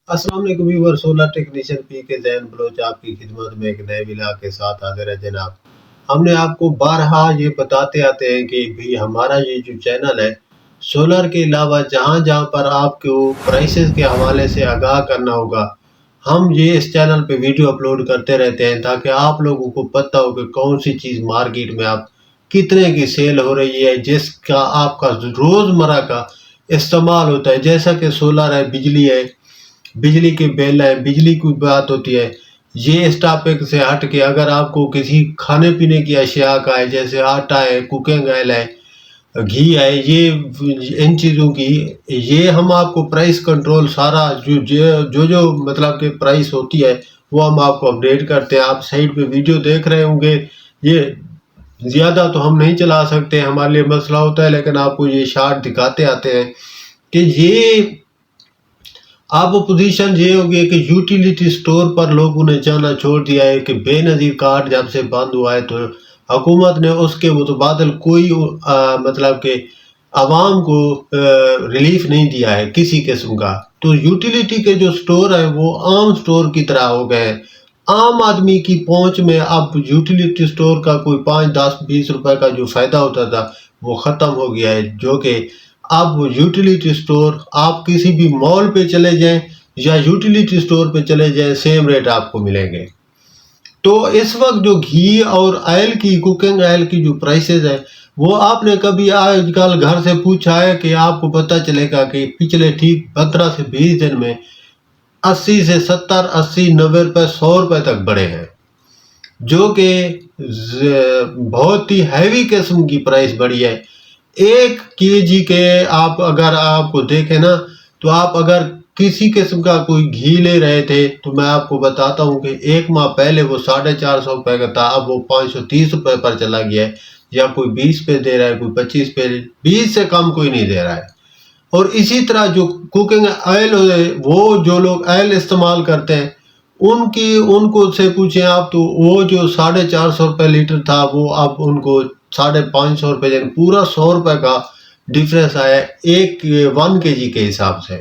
السلام علیکم ویور، solar technician پی کے زین بلوچ آپ کی خدمت میں ایک نئے ولاگ کے ساتھ حاضر ہے جناب۔ ہم نے آپ کو بارہا یہ بتاتے آتے ہیں کہ بھی ہمارا یہ جو چینل ہے سولر کے علاوہ جہاں جہاں پر آپ کو پرائسز کے حوالے سے آگاہ کرنا ہوگا، ہم یہ اس چینل پہ ویڈیو اپلوڈ کرتے رہتے ہیں تاکہ آپ لوگوں کو پتہ ہو کہ کون سی چیز مارکیٹ میں آپ کتنے کی سیل ہو رہی ہے، جس کا آپ کا روزمرہ کا استعمال ہوتا ہے، جیسا کہ سولر ہے، بجلی ہے، بجلی کے بل ہے، بجلی کی بات ہوتی ہے۔ یہ اس ٹاپک سے ہٹ کے اگر آپ کو کسی کھانے پینے کی اشیاء کا ہے، جیسے آٹا ہے، کوکنگ آئل ہے، گھی ہے، یہ ان چیزوں کی یہ ہم آپ کو پرائس کنٹرول سارا جو مطلب کہ پرائس ہوتی ہے وہ ہم آپ کو اپڈیٹ کرتے ہیں۔ آپ سائٹ پہ ویڈیو دیکھ رہے ہوں گے، یہ زیادہ تو ہم نہیں چلا سکتے، ہمارے لیے مسئلہ ہوتا ہے، لیکن آپ کو یہ شارٹ دکھاتے آتے ہیں کہ یہ آپ پوزیشن یہ ہوگی کہ یوٹیلیٹی سٹور پر لوگوں نے جانا چھوڑ دیا ہے کہ بے نظیر کارڈ جب سے بند ہوا ہے تو حکومت نے اس کے متبادل کوئی مطلب کہ عوام کو ریلیف نہیں دیا ہے کسی قسم کا۔ تو یوٹیلیٹی کے جو سٹور ہیں وہ عام سٹور کی طرح ہو گئے ہیں۔ عام آدمی کی پہنچ میں اب یوٹیلیٹی سٹور کا کوئی 5 10 20 روپے کا جو فائدہ ہوتا تھا وہ ختم ہو گیا ہے، جو کہ اب یوٹیلیٹی سٹور آپ کسی بھی مال پہ چلے جائیں یا یوٹیلیٹی سٹور پہ چلے جائیں، سیم ریٹ آپ کو ملیں گے۔ تو اس وقت جو گھی اور آئل کی، کوکنگ آئل کی جو پرائسز ہے وہ آپ نے کبھی آج کل گھر سے پوچھا ہے کہ آپ کو پتہ چلے گا کہ پچھلے ٹھیک 15 سے 20 دن میں 80 سے 70 80 90 روپے 100 روپے تک بڑھے ہیں، جو کہ بہت ہی ہیوی قسم کی پرائس بڑھی ہے۔ 1 kg کے اگر آپ کو دیکھیں نا تو آپ اگر کسی قسم کا کوئی گھی لے رہے تھے تو میں آپ کو بتاتا ہوں کہ 1 ماہ پہلے وہ 450 روپے کا تھا، اب وہ 530 روپے پر چلا گیا ہے، یا کوئی 20 پہ دے رہا ہے، کوئی 25 پہ، 20 سے کم کوئی نہیں دے رہا ہے۔ اور اسی طرح جو کوکنگ آئل ہے، وہ جو لوگ آئل استعمال کرتے ہیں ان کو سے پوچھیں آپ تو وہ جو 450 روپے لیٹر تھا وہ اب ان کو 550 روپے، یعنی پورا 100 روپے کا ڈیفرنس آیا ہے 1 kg کے حساب سے۔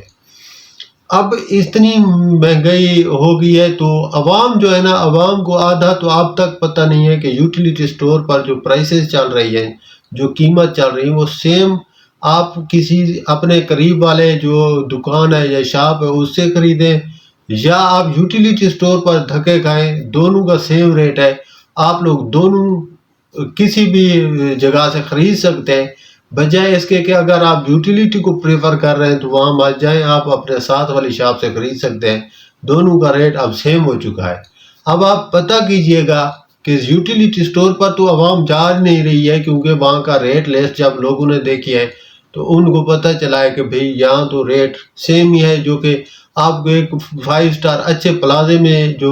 اب اتنی مہنگائی ہو گئی ہے تو عوام جو ہے نا، عوام کو آدھا تو اب تک پتہ نہیں ہے کہ یوٹیلیٹی سٹور پر جو پرائسز چل رہی ہیں، جو قیمت چل رہی ہے، وہ سیم آپ کسی اپنے قریب والے جو دکان ہے یا شاپ ہے اس سے خریدیں، یا آپ یوٹیلیٹی سٹور پر دھکے کھائیں، دونوں کا سیم ریٹ ہے۔ آپ لوگ دونوں کسی بھی جگہ سے خرید سکتے ہیں، بجائے اس کے کہ اگر آپ یوٹیلیٹی کو پریفر کر رہے ہیں تو وہاں مت جائیں، آپ اپنے ساتھ والی شاپ سے خرید سکتے ہیں، دونوں کا ریٹ اب سیم ہو چکا ہے۔ اب آپ پتہ کیجئے گا کہ یوٹیلیٹی سٹور پر تو عوام جا نہیں رہی ہے، کیونکہ وہاں کا ریٹ لیس جب لوگوں نے دیکھی ہے تو ان کو پتہ چلا ہے کہ بھئی یہاں تو ریٹ سیم ہی ہے، جو کہ آپ ایک 5 سٹار اچھے پلازے میں جو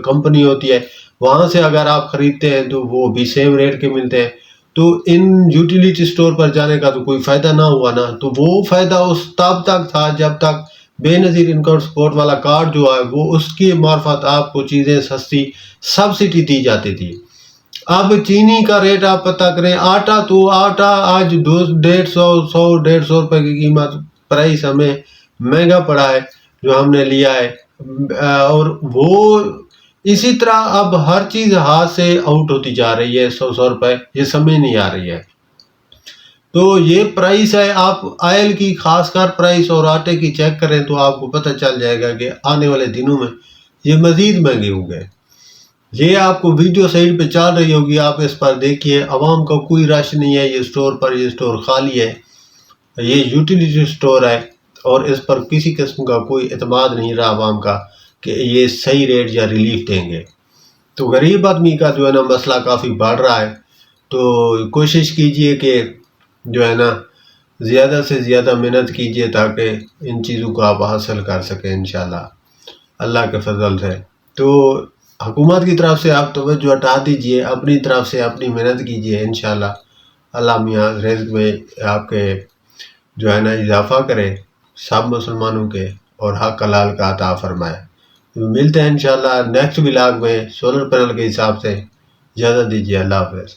کمپنی ہوتی ہے وہاں سے اگر آپ خریدتے ہیں تو وہ بھی سیم ریٹ کے ملتے ہیں۔ تو ان یوٹیلیٹی سٹور پر جانے کا تو کوئی فائدہ نہ ہوا نا، تو وہ فائدہ اس تب تک تھا جب تک بے نظیر انکم سپورٹ والا کارڈ جو ہے وہ اس کی معرفت آپ کو چیزیں سستی سبسڈی دی جاتی تھی۔ اب چینی کا ریٹ آپ پتہ کریں، آٹا آج 150 روپے کی قیمت پرائس ہمیں مہنگا پڑا ہے جو ہم نے لیا ہے، اور وہ اسی طرح اب ہر چیز ہاتھ سے آؤٹ ہوتی جا رہی ہے، 100 روپے یہ سمجھ نہیں آ رہی ہے۔ تو یہ پرائس ہے، آپ آئل کی خاص کر پرائس اور آٹے کی چیک کریں تو آپ کو پتہ چل جائے گا کہ آنے والے دنوں میں یہ مزید مہنگے ہوں گے۔ یہ آپ کو ویڈیو سائٹ پہ چل رہی ہوگی، آپ اس پر دیکھیے، عوام کا کوئی رش نہیں ہے، یہ سٹور پر، یہ سٹور خالی ہے، یہ یوٹیلیٹی سٹور ہے، اور اس پر کسی قسم کا کوئی اعتماد نہیں رہا عوام کا کہ یہ صحیح ریٹ یا ریلیف دیں گے۔ تو غریب آدمی کا جو ہے نا مسئلہ کافی بڑھ رہا ہے، تو کوشش کیجئے کہ جو ہے نا زیادہ سے زیادہ محنت کیجئے تاکہ ان چیزوں کو آپ حاصل کر سکیں انشاءاللہ اللہ کے فضل سے۔ تو حکومت کی طرف سے آپ توجہ ہٹا دیجئے، اپنی طرف سے اپنی محنت کیجئے، انشاءاللہ اللہ میاں رزق میں آپ کے جو ہے نا اضافہ کرے، سب مسلمانوں کے، اور حق حلال کا عطا فرمائے۔ ملتے ہیں انشاءاللہ نیکسٹ ولاگ میں سولر پینل کے حساب سے۔ اجازت دیجیے، اللہ حافظ۔